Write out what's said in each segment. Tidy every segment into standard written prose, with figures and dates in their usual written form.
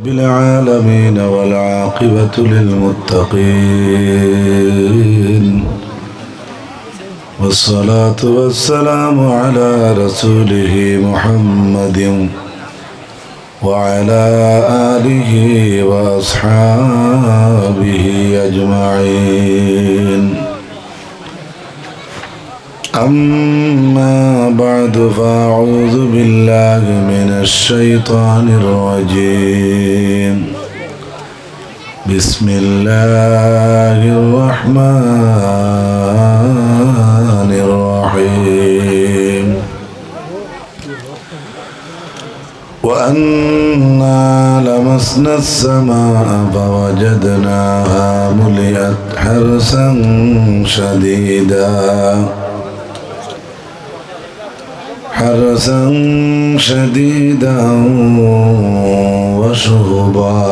بالعالمين والعاقبة للمتقين والصلاة والسلام على رسوله محمد وعلى آله وأصحابه أجمعين أما بعد فأعوذ بالله من الشيطان الرجيم بسم الله الرحمن الرحيم وأنا لمسنا السماء فوجدناها ملئت حرسا شديدا وشهبا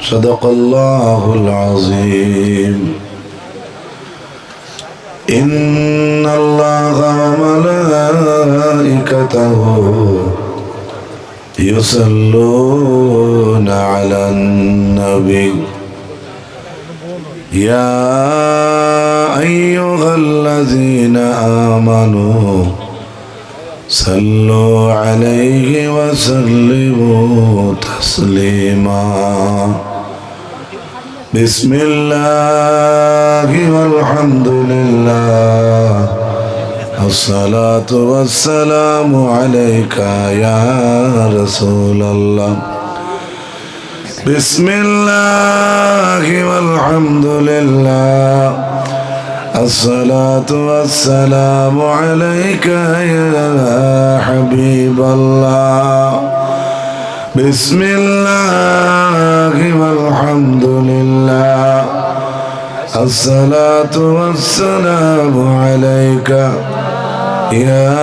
صدق الله العظيم إن الله وملائكته يصلون على النبي يا أيها الذين آمنوا صلوا عليه وسلموا تسليما بسم الله والحمد لله الصلاة والسلام عليك يا رسول الله بسم الله والحمد لله الصلاة والسلام عليك يا حبيب الله بسم الله والحمد لله الصلاة والسلام عليك يا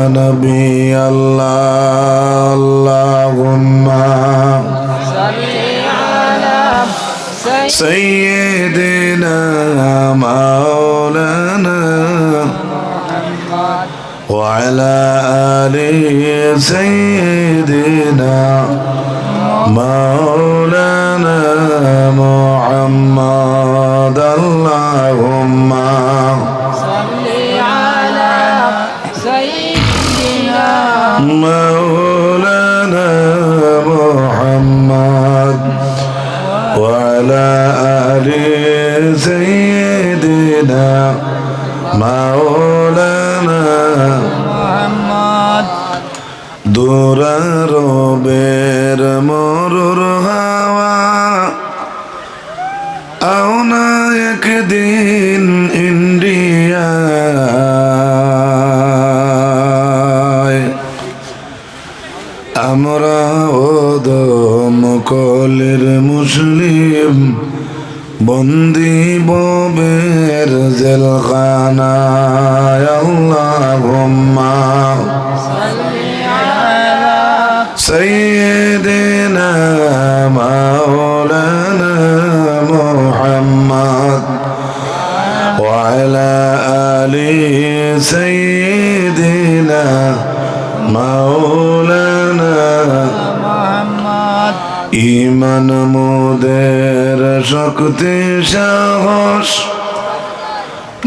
نبي الله اللهم سيدنا مولانا وعلى آله سيدنا مولانا محمد اللهم صل على سيدنا مولانا محمد وعلى آل سيدنا مولانا محمد দুরারবের মরুর হাওয়া আওনা একদিন ইন্ডিয়ায় আমরা ওদম কলের মুসলিম বন্দি ববের জেলখানায় আল্লাহুম্মা সাল্লি আলা সাইয়্যিদিনা মাওলানা মুহাম্মদ ওয়া আলা আলি সাইয়্যিদিনা মাওলানা মুহাম্মদ ঈমান মোদের শক্তি সাহস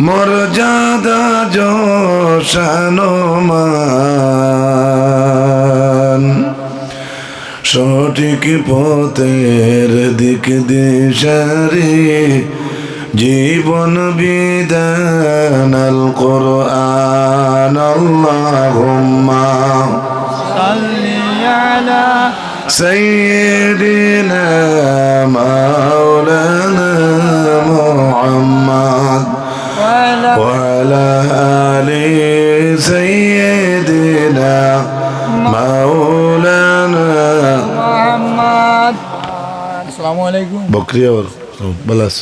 মর্যাদা যশানমান সঠিক পথের দিক দিশারি জীবন বিধান আল কোরআন আল্লাহুম্মা সাল্লি আলা سيدنا مولانا محمد وعلى آل سيدنا مولانا محمد السلام عليكم بكري और बलस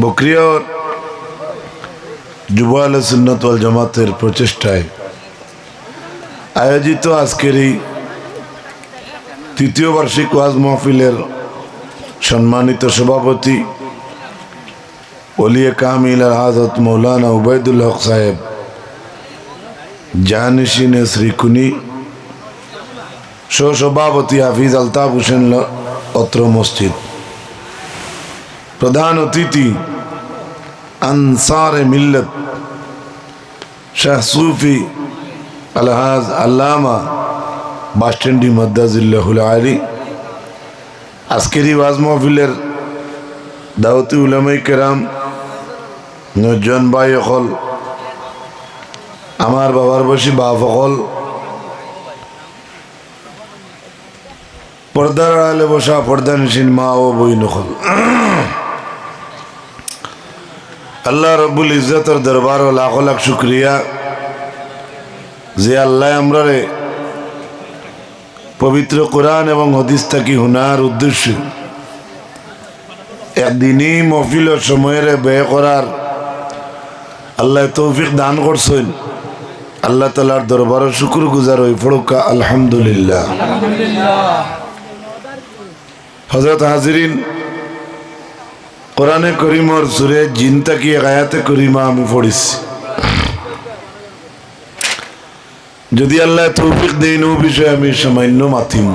बकरी और যুব আহলে সুন্নাত ওয়াল জামাতের প্রচেষ্টায় আয়োজিত আজকের এই তৃতীয় বার্ষিক ওয়াজ মাহফিলের সম্মানিত সভাপতি ওলিয়ে কামিল হযরত মৌলানা উবাইদুল হক সাহেব জাহানিশিনে শ্রীকুনি সভাপতি হাফিজ আলতাফ হোসেন অত্র মসজিদ, প্রধান অতিথি আনসারে মিল্লত শাহ সুফি আলহাজ আল্লামা বাসস্ট্যান্ডি মাদ্দাজিল্লাহুল আলী, আজকের এই ওয়াজ মাহফিলের দাওয়াতি উলামায়ে কেরাম, নজন ভাই অকল, আমার বাবার বসি বাপ অকল, পর্দার আড়ালে বসা পর্দানিসীন মা ও বই নকল, আল্লাহ রব্বুল ইজ্জতের দরবার ও লাখ লাখ শুক্রিয়া যে আল্লাহ আমরারে পবিত্র কোরআন এবং হাদিস থাকি হুনার উদ্দেশ্যে একদিনই মহফিল ও সময়ের ব্যয় করার আল্লাহ তৌফিক দান করছেন। আল্লাহ তাআলার দরবারে শুকর গুজার হই পড়ুকা আলহামদুলিল্লাহ। হযরত হাজিরিন, কোরআনে করিমর সূরা জিন থাকি এক আয়াতে করিমা আমি পড়িছি। যদি আল্লাহ তৌফিক দেন ও বিষয়ে আমি সামান্য মাতিম।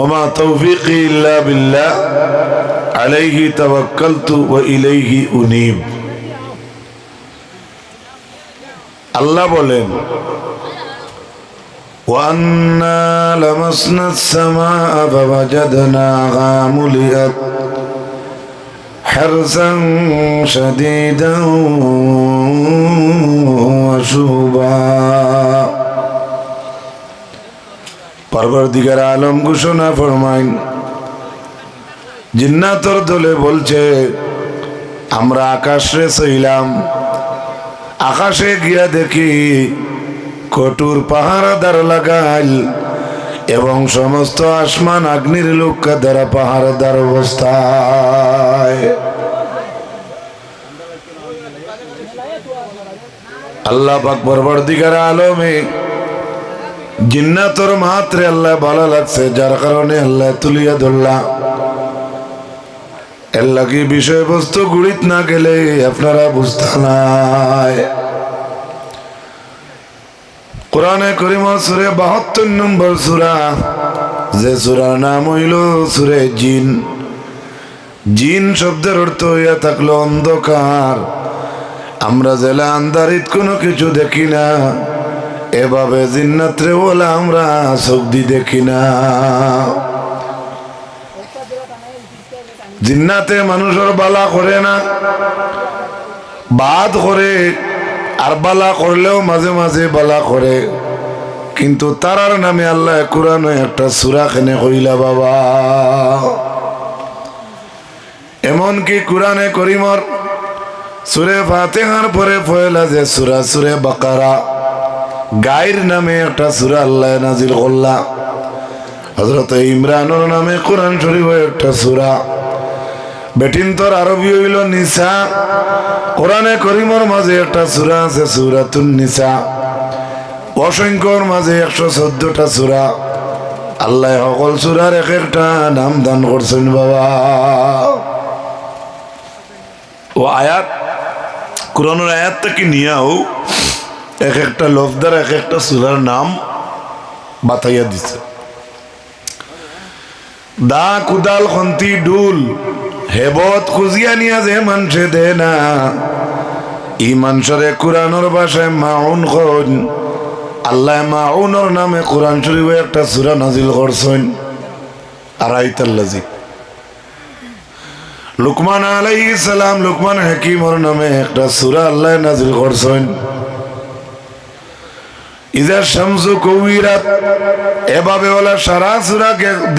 ওমা তৌফিকি ইল্লা বিল্লাহ আলাইহি তাওয়াক্কালতু ওয়া ইলাইহি উনীব। আল্লাহ বলেন, ওয়ান্না লামাসনাস সামাআ ফাওয়াজাদনাহা মুলিআত হারসান শাদীদান ওয়া শুহুবা। পরবর্তীকার আলম ঘোষণা ফরমাইন, জিন্নাতর দলে বলছে আমরা আকাশে ছিলাম, আকাশে গিয়া দেখি কঠোর পাহারাদার লাগাইল এবং সমস্ত আসমান আগ্নির লোকা দ্বারা পাহারাদার অবস্থায়। আল্লাহ পাক পরবর্তীকার আলমে জিন্নাতর মাত্রে আল্লাহ ভালো লাগছে, যার কারণে আল্লাহ তুলিয়া ধরলা। এর লাগি বিষয়বস্তু গুড়িত না গেলে আপনারা বুঝতে নাই। কোরআনে করিম সূরা 72 নম্বর সূরা, যে সূরার নাম হইল সূরা জিন। জিন শব্দের অর্থ হইয়া থাকলো অন্ধকার। আমরা জেলা আন্ধারিত কোনো কিছু দেখি না, এভাবে জিন্নাতরে বলে আমরা চোখ দিয়ে দেখি না। জিন্নাতে মানুষের বালা করে না, বাদ করে, আর বালা করলেও মাঝে মাঝে বালা করে। কিন্তু তারার নামে আল্লাহ কোরআনে একটা সূরা কেনে কইলা বাবা। এমনকি কোরআনে করিমর সূরা ফাতিহার পরে পয়লা যে সূরা, সূরা বাকারা, গায়ের নামে একটা সূরা আল্লাহ নাজিল করলা। হযরত ইমরানের নামে কোরআন শরীফে একটা সূরা। বেটিন্তর আরবি হইল নিসা। কোরআনে করিমর মাঝে একটা সূরা আছে সূরাতুন নিসা। অসংখ্যর মাঝে 114টা সূরা। আল্লাহ সকল সূরার এক একটা নাম দান করছেন বাবা। ও আয়াত, কোরআনের আয়াত থেকে নিয়েও এক একটা লফদার এক একটা সূরার নাম বাতাইয়া দিছে। দা কুদাল খন্তি ডুল হেবত খুঁজিয়া নিয়া যে মানুষে দে না, ই মানুষরে কোরআনের ভাষায় মাউন কন। আল্লাহ মাউনের নামে কোরআন শরীফে একটা সূরা নাজিল করছেন। আরাইতাল্লাজি লুকমান আলাইহিস সালাম, লুকমান হাকিমর নামে একটা সূরা আল্লাহ নাজিল করছেন। ইজা শামসু কুবিরাত, এভাবে ওলা সারা সূরা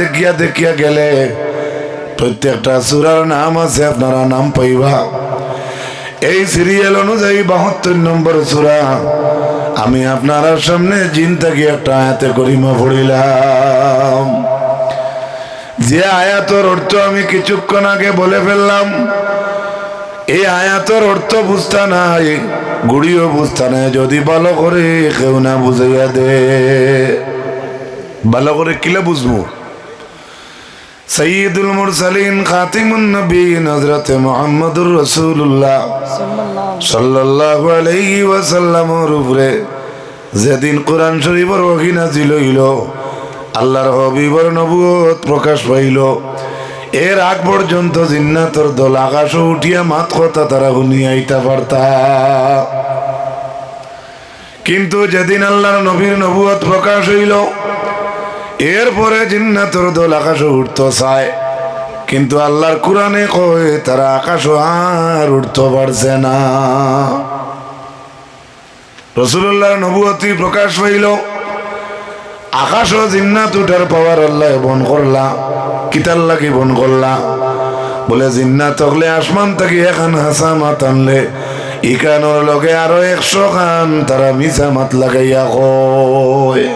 দেখিয়া দেখিয়া গেলে প্রত্যেকটা সূরার নাম আছে, আপনারা নাম পাইবা। এই সিরিয়াল অনুযায়ী 72 নম্বর সূরা আমি আপনারা সামনে জিন থেকে একটা আয়াতে করিমা পড়িলাম। যে আয়াতের অর্থ আমি কিছুক্ষণ আগে বলে ফেললাম, এই আয়াতের অর্থ বুঝতে নাই, গুড়িও বুঝতে নাই। যদি ভালো করে কেউ না বুঝাইয়া দে, ভালো করে কিলে বুঝবো। সৈয়দুল মুরসালিন খাতিমুন নবীন হযরত মুহাম্মদুর রাসূলুল্লাহ সাল্লাল্লাহু আলাইহি ওয়াসাল্লামের উপরে যেদিন কোরআন শরীফের ওহী নাযিল হইল, আল্লাহর হাবিবের নবুয়ত প্রকাশ পাইল, এর আগ পর্যন্ত জিন্নাতর দল আকাশে উঠিয়া মাত কথা তারা শুনিয়াইতে পারতা। কিন্তু যেদিন আল্লাহর নবীর নবুয়ত প্রকাশ হইল, এরপরে জিন্নাতর দল আকাশে উঠতে চায়, কিন্তু আল্লাহর কোরআনে কয় তারা আকাশে আর উঠতে পারছে না। রাসূলুল্লাহর নবুয়তি প্রকাশ পাইল, আকাশ ও জিন্নাত উঠার পাওয়ার আল্লাহ বন করলা। কিতার লাগি বন করলা? বলে জিন্নাত হলে আসমান থেকে এখন হাসা মাত আনলে ইকানোর লগে আরো 100 খান তারা মিছা মাত লাগাইয়া কয়।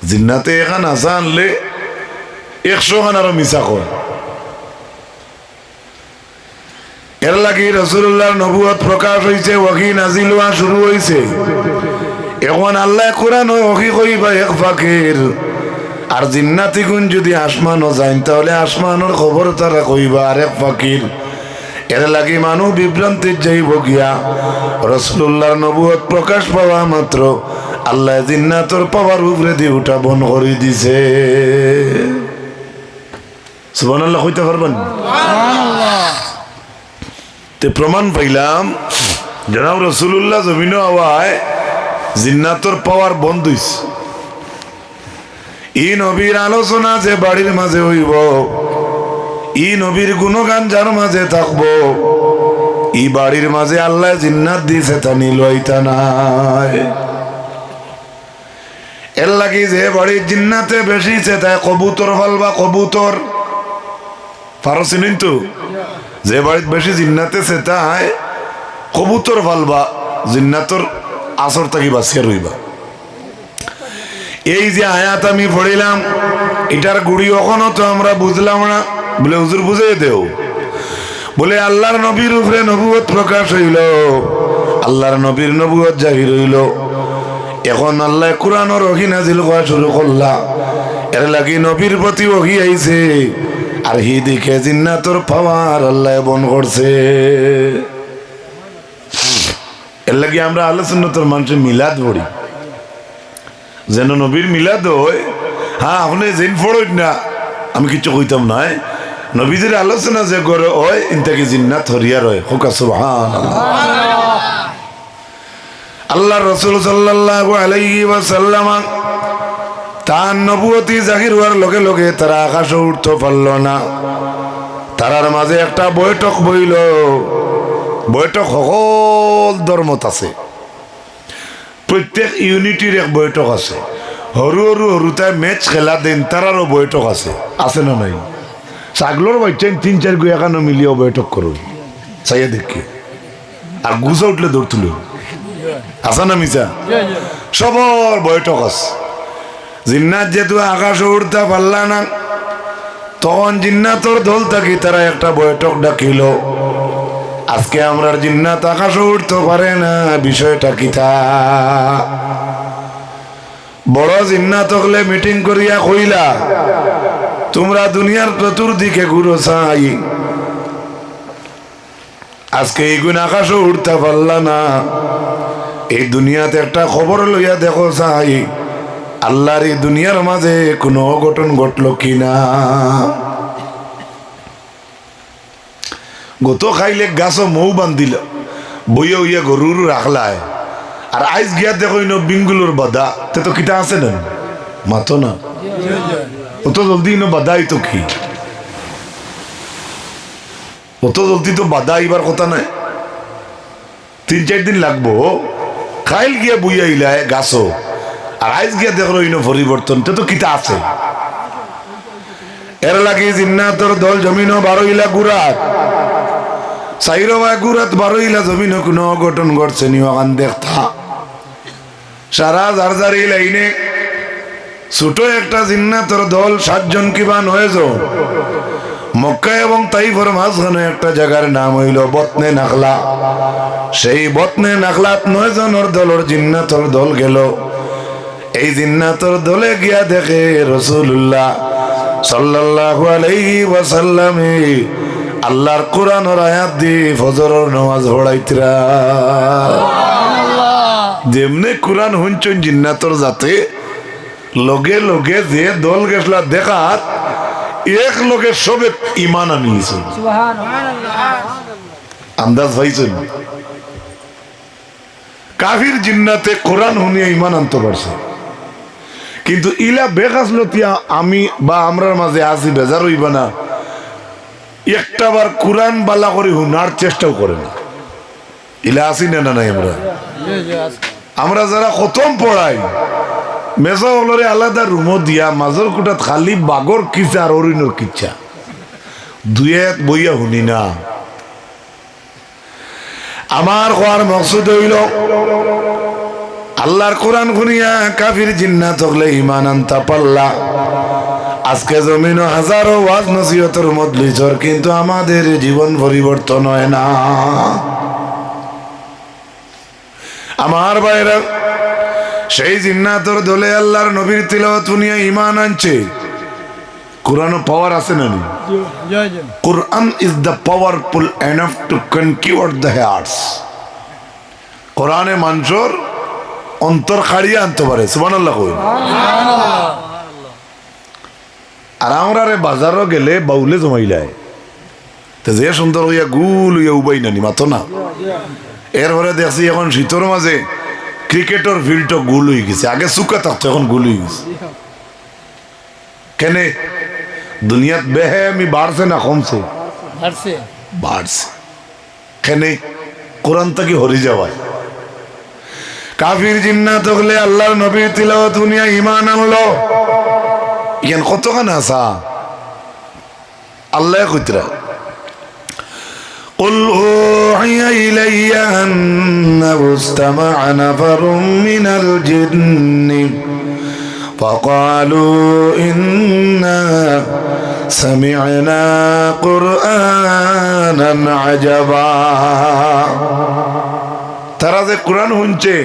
জিন্নাতে এখন হাসা আনলে 100 খান আরো মিছা কয়। এর লাগি রাসূলুল্লাহর নবুয়ত প্রকাশ হইছে, ওহী নাজিল হওয়া শুরু হইছে। এখন আল্লাহ কোরআন ওহী কইবা এক ফাকির, আর জিন্নাতি গুণ যদি আসমানও যাইন তাহলে আসমানের খবর তারা কইবা আর এক ফাকির। এর লাগি মানুষ বিভ্রান্তির যাইব গিয়া। রাসূলুল্লাহর নবুয়ত প্রকাশ পাওয়া মাত্র আল্লাহ জিন্নাতর পাওয়ার উপরে দিয়ে উঠা বন করে দিছে। সুবহানাল্লাহ কইতে পারবেন? তে প্রমাণ পাইলাম জনাব রাসূলুল্লাহ জমিন হওয়ায় জিন্নাতর পাওয়ার বন্ধ হইছে। ই নবীর আলোচনা যে বাড়ির মাঝে হইব, ই নবীর গুণগান যার মাঝে থাকবো, ই বাড়ির মাঝে আল্লাহ জিন্নাত দিছে তা নিলইতা নাই। এর লাগি যে বাড়ির জিন্নাতে বেশি তাই কবুতর ফলবা। কবুতর পারো চিনেন তো? যে বাড়িতে বেশি জিন্নাতে তাই কবুতর ফালবা, জিন্নাতর আসর থাকি বাঁচিয়া রইবা। এই যে আয়াত আমি পড়িলাম, এটার গুড়ি এখনো তো আমরা বুঝলাম না। বলে হুজুর বুঝিয়ে দেও। বলে আল্লাহর নবীর উপরে নবুয়ত প্রকাশ হইল, আল্লাহর নবীর নবুয়ত জাহির হইল। এখন আল্লাহ কোরআনের ওহী নাজিল করা শুরু করলা। এর লাগি নবীর প্রতি ওহী আইছে, আর হি দিকে জিন্নাতর পাওয়ার আল্লাহ বন করছে। এর লাগি আমরা আহলে সুন্নাতের মানুষের মিলাদ পড়ি, যেন নবীর মিলাদ হয়। হ্যাঁ, আপনি যেন পড়েন না, আমি কিছু কইতাম না। নবীদের আলোচনা যে করে হয় ইনতাকে জিন্নাত হরিয়ার হয়। হুকা সুবহানাল্লাহ। আল্লাহ রাসূল সাল্লাল্লাহু আলাইহি ওয়াসাল্লাম তার নবুয়তি জাহির হওয়ার লগে লগে তারা আকাশে উঠতে পারল না। তারার মাঝে একটা বৈঠক বইল। বৈঠক সকল ধর্মত আছে, প্রত্যেক ইউনিটির এক বৈঠক আছে। সরু সরু সরুতায় ম্যাচ খেলা দেন তারারও বৈঠক আছে। আছে না নাই? ছাগলোর বাচ্চান 3-4 গুয়া এখানে মিলিয়েও বৈঠক করো চাইয়া দেখি। আর গুজা উঠলে দৌড় তুলো। আছে না মিছা? সবর বৈঠক আছে। জিন্নাত যেহেতু আকাশে উঠতে পারলা না, তখন জিন্নাতর দল থাকি তারা একটা বৈঠক ডাকিল। আজকে আমরা জিন্নাত আকাশে উঠতে পারে না, বিষয়টা কি তা? বড় জিন্নাত হলে মিটিং করিয়া কইলা, তোমরা দুনিয়ার চতুর্দিকে ঘুরো চাই, আজকে এই গুণ আকাশে উঠতে পারলা না, এই দুনিয়াতে একটা খবর লইয়া দেখো চাই আল্লাহর এই দুনিয়ার মাঝে কোনো অঘটন ঘটল কিনা। গত খাইলে গাছও মৌ বান্ধিল, বইয়া উইয়া গরুর রাখলায়। আর আইস গিয়া দেখো বিঙ্গুলোর বাধা, তে তো কিটা আছে না মাতো না, অত জলদি বাধা তো কি, অত জলদি তো বাধা আইবার কথা নাই। 3-4 দিন লাগবো। খাইল গিয়া বইয়া ইলায় গাছও, আর আইস গিয়া দেখলো পরিবর্তন, তে তো কিটা আছে। এর লাগি জিন্নাতর দল জমিনও 12 ইলা গুড়াত, সাইরবা গুড়াত 12 ইলা জমিনও কোনো অঘটন ঘটছে নি ওখান দেখতা। সারা জারজারি লাইনে ছোট একটা জিন্নাতর দল 7 জন কিবা 9 জন, মক্কা এবং তাইফের মাঝখানে একটা জায়গার নাম হইল বতনে নাখলা। সেই বতনে নাখলাত 9 জনের দলের জিন্নাতর দল গেল। এই জিন্নাতর দলে গিয়া দেখে রাসূলুল্লাহ সাল্লাল্লাহু আলাইহি ওয়াসাল্লামে আল্লাহর কোরআনের আয়াত দিয়ে ফজরের নামাজ পড়াইতরা। যেমনে কোরআন হুনচন জিন্নাতর যাতে লগে লগে যে দল গেছলা দেখাত এক লগে সবে ইমান আনিয়েছে। আন্দাজ পাইছেন? কাফির জিন্নাতে কোরআন শুনিয়ে ইমান আনতে পারছে, কিন্তু ইলা বেকাসলতিয়া আমি বা আমরার মাঝে আসি বেজার হইবা না, একটা বার কোরআন বালা করে হুনার চেষ্টাও করে না। ইলা আসি না নাই? আমরা যারা খতম পড়াই মেজা হলরে আলাদা রুমো দিয়া মাজর কুটাত খালি বাগর কিচা আর অরিনোর কিচ্ছা দুয়ে বইয়া শুনি না। আমার কোয়ার মকসুদ হইল আল্লাহর কোরআন শুনিয়া কাফির জিন্নাত হলে ইমান আনতা পাল্লা। আজকে জমিন হাজারো ওয়াজ নসিহতের মজলিসর, কিন্তু আমাদের জীবন পরিবর্তন হয় না। আমার ভাইরা, সেই জিন্নাতর দলে আল্লাহর নবীর তিলাওয়াত শুনিয়া ইমান আনছে। কোরআন পাওয়ার আছে না? Quran is the powerful enough to conquer the hearts. কোরআনে মানুষের অন্তর খাড়িয়ে আনতে পারে। সুবহানাল্লাহ কই। আর আমরা রে বাজারও গেলে বাউলে জমাইলায় তো যে সুন্দর হইয়া গুল হইয়া উবাই নানি মাতো না। এরপরে দেখছি এখন শীতর মাঝে ক্রিকেটের ফিল্ডটা গুল হয়ে গেছে। আগে চুকা থাকতো, এখন গুল হয়ে গেছে। কেনে দুনিয়াত বেহেমি বাড়ছে না কমছে? বাড়ছে। কেনে কোরআন থেকে হরি যাওয়ায়। কাফির জিন্নাত হলে আল্লাহর নবীর তিলাওয়াত শুনিয়া ঈমান আনলো। ইয়ান কতখানি আসা আল্লাহ কইতরা قل أوحي إلي أنه استمع نفر من الجن فقالوا إنا سمعنا قرآنا عجبا। তারা যে কোরআন শুনছে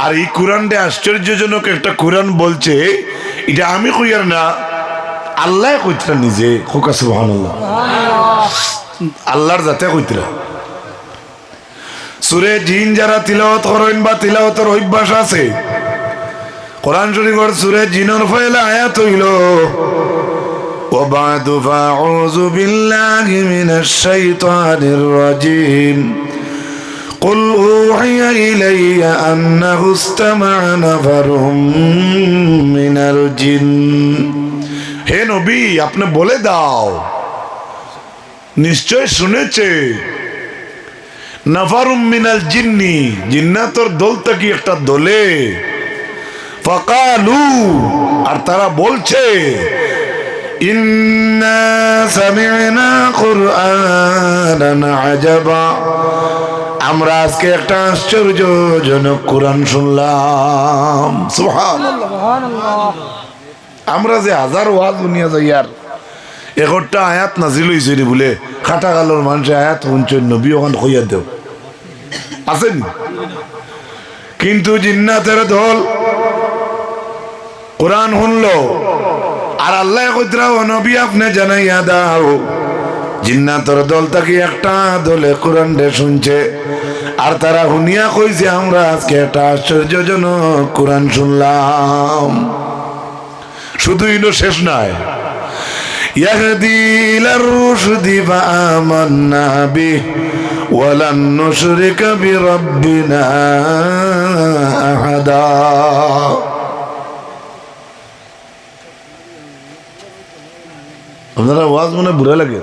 আর এই কোরআনটা আশ্চর্যজনক একটা কোরআন বলছে, এটা আমি কইয়ার না, আল্লাহ কইতরা নিজে। খোকা সুবহানাল্লাহ। আল্লাহর জাতে কইতরা। সূরা জিন যারা তিলাওয়াত করেন বা তিলাওয়াতের অভ্যাস আছে, কোরআন শরীফের সূরা জিনের পয়লা আয়াত হইল ওয়া বা'দু ফাউযু বিল্লাহি মিনাশ শাইতানির রাজীম قل أوحي إلي أنه استمع نفر من الجن। হে নবী, আপনি বলে দাও নিশ্চয় শুনেছে নাফারুম মিনাল জিন্নি, জিন্নাতের দল থেকে একটা দলে, ফাকালু, আর তারা বলছে ইন্না সামি'না কুরআনান আজাবা, আমরা আজকে একটা আশ্চর্যজনক কোরআন শুনলাম। সুবহানাল্লাহ। আমরা যে হাজার ওয়াজ দুনিয়া যাই আর একটা আয়াত নাজিল হইছে রে বলে খাটা গালোর মানুষে আয়াত শুনছেন, নবী ওখান কইয়া দেও আছেন। কিন্তু জিন্নাতের দল কোরআন শুনলো আর আল্লাহ কইতরা ও নবী আপনি জানাইয়া দাও জিন্নাতের দল থেকে একটা দলে কোরআন রে শুনছে আর তারা শুনিয়া কইছে আমরা আজকে একটা আশ্চর্যজনক কোরআন শুনলাম। শুধু ইনো শেষ নাই, ইয়াহদি ইলার রুশদি ফাআমান্না বিহি ওয়া লান নুশরিকা বিরাব্বিনা আহাদা। আপনারা ওয়াজ মনে বুড়া লাগে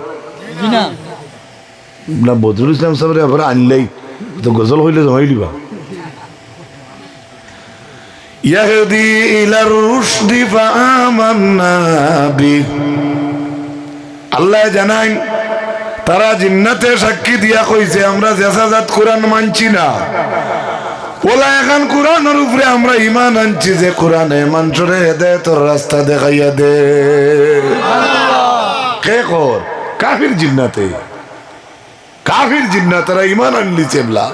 না? বদরুল ইসলাম সাহেবের আবার আনলেই তো গজল হইলে জমাই দিবা। ইয়াহদি ইলার রুশদি ফাআমান্না বিহি, আল্লাহ জানাই তারা জিন্নাতে সাক্ষী দিয়া কইছে আমরা জেসাজাত কোরআন মানছি না, ওলা এখন কোরআনের উপরে আমরা ঈমান আনছি যে কোরআনে মানুষের হেদায়েতের রাস্তা দেখাইয়া দে। কে কর? কাফির জিন্নাতে। কাফির জিন্নাতেরা ঈমান আনলি চেবলা।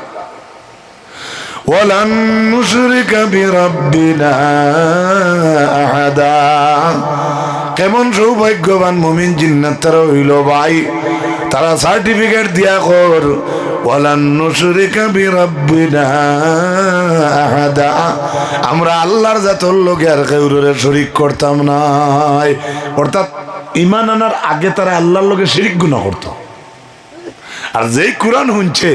ওয়ালান নুশরিকা বিরাব্বিনা আহাদা। কেমন সৌভাগ্যবান মুমিন জিন্নাত তারা হইল ভাই, তারা সার্টিফিকেট দিয়া কর ওয়ালান নুশরিকা বিরাব্বিনা আহাদা, আমরা আল্লাহর জাতর লগে আর কাউরে শরীক করতাম না। অর্থাৎ ঈমান আনার আগে তারা আল্লাহর লগে শিরক গুনাহ করত। আর যেই কোরআন শুনছে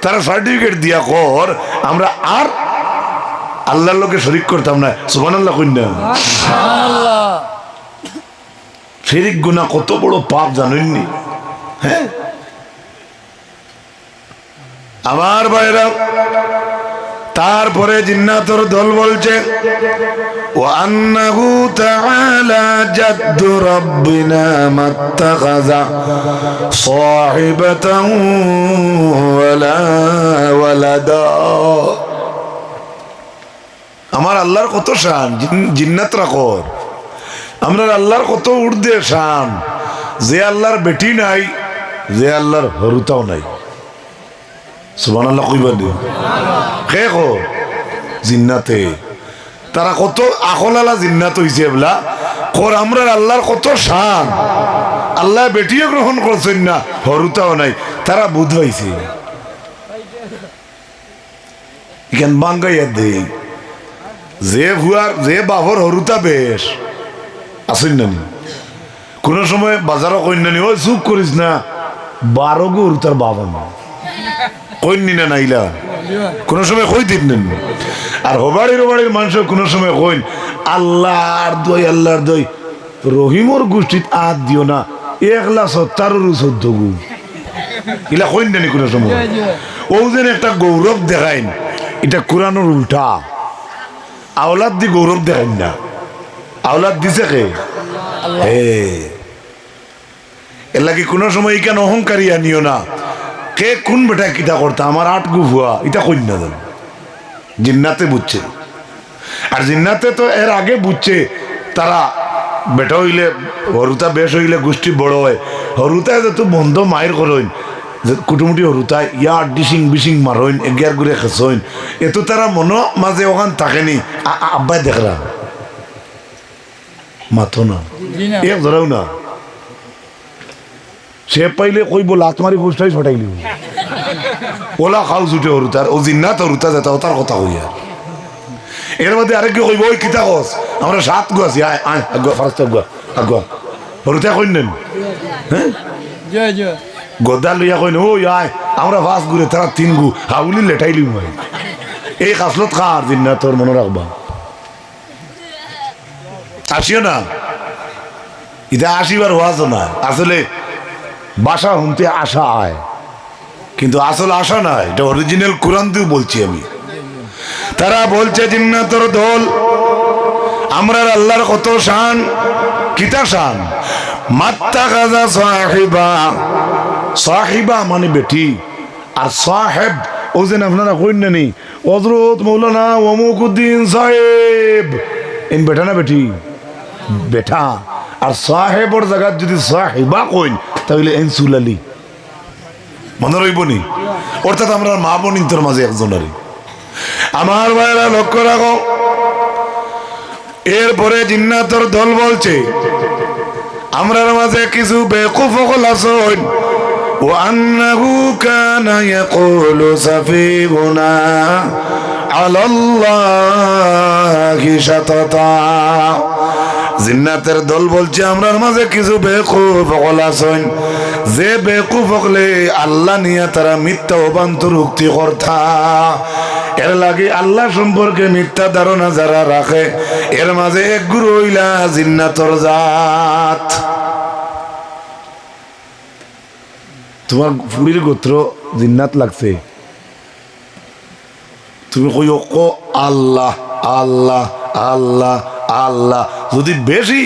তারা সার্টিফিকেট দিয়া কর আমরা আর আল্লাহর লগে শরীক করতাম না। সুবহানাল্লাহ কইন না? সুবহানাল্লাহ। শিরক গুনাহ কত বড় পাপ জানেননি? হ্যাঁ আমার ভাইরা, তারপরে জিন্নাতের দল বলছে ওয়া আন্নাহু তাআলা জাদ্দু রাব্বিনা মাত্তাখাযা সাহিবাতান ওয়ালা ওয়ালাদা। আমার আল্লাহর কত শান, জিন্নাতরা কর আমরা আল্লাহর কত ঊর্ধ্বে শান, যে আল্লাহর বেটি নাই, যে আল্লাহর হরুতাও নাই। সুবহানাল্লাহ কইবা দিও কে কো জিন্নাতে তারা কত আখলালা জিন্নাত হইছে এবলা কর আমরা আল্লাহর কত শান, আল্লাহ বেটিও গ্রহণ করছেন না, হরুতাও নাই, তারা বুধ হইছে কেন বাঙ্গাইয়া দে যে ভুয়ার যে বাবর হরুতা বেশ আসেন না কোন সময় বাজারও কইন না ওই চুপ করিস না 12 গো হরুতার বাবা না কইনি না নাইলা কোন সময় কই দিন। আর হোবাড়ির মানুষ কোন সময় কইন আল্লাহর দই আল্লাহর দই রহিমর গোষ্ঠীত আদ দিও না 1,70,14 গু ইলা কইন না কোন সময়। ও যেন একটা গৌরব দেখাইন, এটা কোরআনের উল্টা। আওলাদ দি গৌরব দেখাইন না, আওলাদ দিছে কে এর লাগি কোন সময় ইকান অহংকারী আনিও না। কে কোন বেটা কিতা করতা আমার 8 গু ভুয়া এটা কইন না জান। জিন্নাতে বুঝছে, আর জিন্নাতে তো এর আগে বুঝছে তারা বেটা হইলে হরুতা বেশ হইলে গোষ্ঠী বড় হয়, হরুতায় যত বন্ধ মায়ের করইন কুটুমুটি হরুতায় ইয়ার ডিসিং বিসিং মারইন এগিয়ার ঘুরে খেসইন এত তারা মনো মাঝে ওখান থাকেনি। আব্বাই দেখরা মাথো না এক ধরাও না, সে পাইলে কইব লাত মারি ফুসটাই ছটাইলি ওলা খাও জুটে হরুতার ও জিন্নাত হরুতা যেত তার কথা কইয়া। এর মধ্যে আরেক কইব ওই কিতা কস আমরা 7 গু আছি আয় আয় আগুয়া ফার্স্ট আগুয়া হরুতা কইন নেন হ্যাঁ জয় জয় গদা লইয়া কইন ওই আয় আমরা 5 গুরে তারা 3 গু হাউলি লেটাইলি ভাই। এই খাসলত খার জিন্নাতর মনে রাখবা আসিও না, এটা আসিবার ওয়াজও না। আসলে বাসা হুমতে আশা আয়, কিন্তু আসল আশা না, এটা অরিজিনাল কোরআন দিয়ে বলছি আমি। তারা বলছে জিন্নাতের দল আমরা আল্লাহর কত শান, কিতা শান মাত্তাখাযা সাহিবা, সাহিবা মানে বেটি, আর সাহেব ও যেন আপনারা কইন না নি হযরত মাওলানা ওয়ামুকুদ্দিন সাহেব ইন বেটা না বেটি বেটা। আর সাহেবর জায়গা যদি সাহিবা কইন তাহলে এন সুলালি মনে রইব নি। অর্থাৎ আমরা মা বোনিন্তর মাঝে একজনারই। আমার ভাইরা লক্ষ্য রাখো, এরপরে জিন্নাতের দল বলছে আমরার মাঝে কিছু বেকুফ হল আছেন ও আন্নাহু কানা ইয়াকুলু সাফিহুনা আলাল্লাহি শাতাতা। জিন্নাতের দল বলছে আমরার মাঝে কিছু বেকুফ হল আছেন যে বেকুফ হলে আল্লাহ নিয়ে তারা মিথ্যা অবান্তরোক্তি করতা। এর লাগে আল্লাহ সম্পর্কে মিথ্যা ধারণা যারা রাখে এর মাঝে এক গুরু হইলা জিন্নাতর জাত। তোমার ফুড়ির গোত্র জিন্নাত লাগছে, তুমি কই ও আল্লাহ আল্লাহ আল্লাহ আল্লাহ, যদি বেশি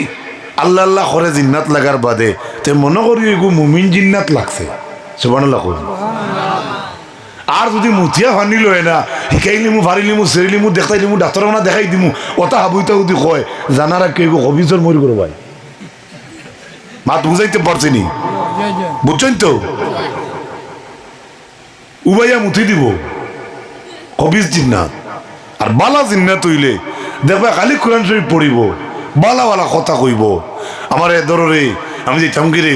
আল্লাহ আল্লাহ করে জিন্নাত লাগার বাদে তে মনে করি এগু মুমিন জিন্নাত লাগছে। সুবহানাল্লাহ কই। আর যদি মুথিয়া ফানি লয় না শিকাইলিমু ফারিলিমু সেরিলিমু দেখাইলিমু ডাক্তার না দেখাই দিমু ওটা হাবুইতা যদি কয় জানারা কেউ হবিজর মরি করো ভাই মাত বুঝাইতে পারছি নি, বুঝছেন তো? উবাইয়া মুথি দিব কবিজ জিন্নাত। আর বালা জিন্নাত হইলে দেখবা খালি কোরআন শরীফ পড়িব, বালা বালা কথা কইব। আমার এ দররে আমি যে চামগিরে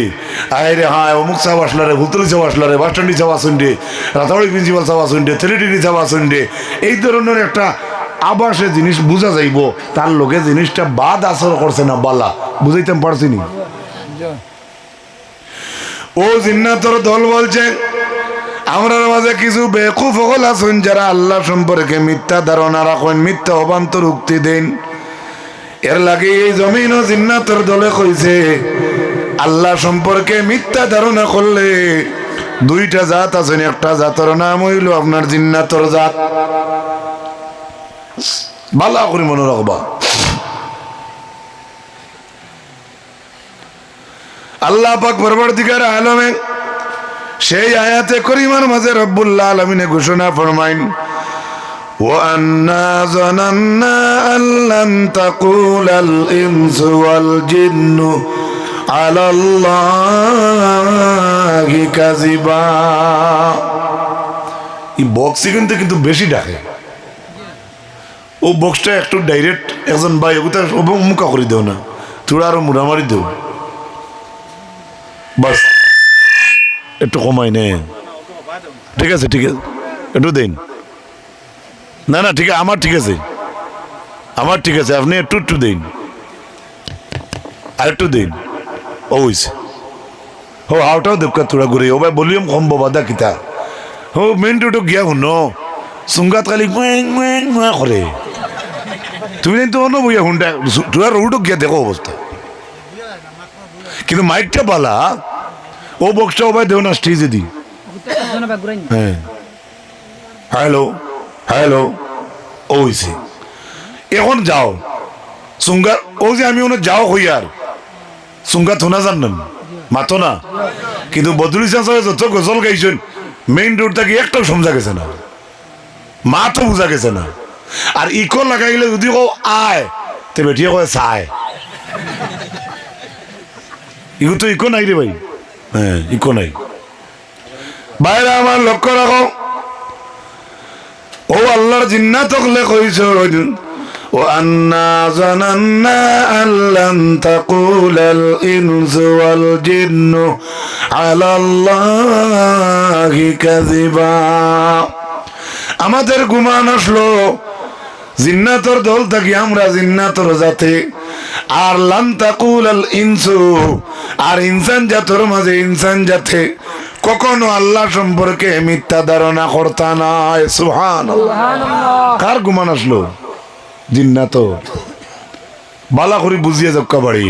আয় রে, হ্যাঁ অমুক সাহেব আসলা রে, হুতলি সাহেব আসলা রে, বাসস্ট্যান্ডি সাহেব আসুন রে, রাতাবাড়ি প্রিন্সিপাল সাহেব আসুন রে, থেলিটিনি সাহেব আসুন রে, এই ধরনের একটা আবাসে জিনিস বুঝা যাইব। তার লোকে জিনিসটা বাদ আসর করছে না বালা, বুঝাইতাম পারছি নি? ও জিন্নাতর দল বলছে আমরা মাঝে কিছু বেকুফ হল আছেন যারা আল্লাহ সম্পর্কে মিথ্যা ধারণা রাখেন, মিথ্যা অবান্তর উক্তি দেন। এর লাগে এই জমিন ও জিন্নাতর দলে কইছে আল্লাহ সম্পর্কে মিথ্যা ধারণা করলে দুইটা জাত আছেন, একটা জাতর নাম হইল আপনার জিন্নাতর জাত। ভালো করে মনে রাখবা। আল্লাহ পাক পরবর্তীকার আলমে সেই আয়াতে করিমার মাঝে রব্বুল আলামিন ঘোষণা ফরমাইন, وَأَنَّا ظَنَنَّا أَن لَّن تَقُولَ الْإِنسُ وَالْجِنُّ عَلَى اللَّهِ كَذِبًا। এই বক্স কিন্তু বেশি ডাকে। ও বক্সটা একটু ডাইরেক্ট একজন ভাই ওটা মুখা করে দেও না, তোরা আরো মুড়ামারি দেও, বাস একটু কমাই নে। ঠিক আছে ঠিক আছে, একটু দিন। না না ঠিক আছে, আমার ঠিক আছে, আমার ঠিক আছে, আপনি একটু একটু দিন, আর একটু দিন। ওইছে হো আউটাও দেবকা তোরা ঘুরে ও ভাই বলিও কম বাদা কিতা হো মেন রোডও গিয়া শুনো সুঙ্গাত খালি করে। তুমি তো অন্য বইয়া হুন্ডা তোরা রোডও গিয়া দেখো অবস্থা। কিন্তু মাইকটা বালা, ও বক্সটা ও ভাই দেও না স্টেজে দি। হ্যাঁ হ্যালো হ্যালো ওইছে এখন যাও সুঙ্গা ও যে আমি ওনার যাও হই আর সুঙ্গা থোনা জানেন মাতো না, কিন্তু বদরুল ইসলাম সাহেব যত গজল গাইছেন মেইন রোড থেকে একটাও সমঝা গেছে না, মা তো বুঝা গেছে না। আর ইকো লাগাইলে যদি কো আয় তে বেটিয়ে কয় চায়, ইগো তো ইকো নাই রে ভাই। হ্যাঁ ইকো নাই। বাইরে আমার লক্ষ্য রাখো, ও আল্লাহর জিন্নাত হলে কইছ وَأَنَّا ظَنَنَّا أَن لَّن تَقُولَ الْإِنسُ وَالْجِنُّ عَلَى اللَّهِ كَذِبًا। আমাদের গুমান আসলো জিন্নাতর দল থাকি আমরা জিন্নাতর জাতে, আর লান তাকুলাল ইনসু আর ইনসান জাতর মাঝে ইনসান জাতে কখনো আল্লাহ সম্পর্কে মিথ্যা ধারণা করতা নাই। সুবহানাল্লাহ। কার গুমান আসলো? জিন্নাত। বালা করে বুঝিয়ে যাক্কা বাড়ি।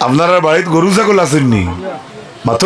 আপনারা বাড়িতে গরু ছাগল আসেননি মাত্র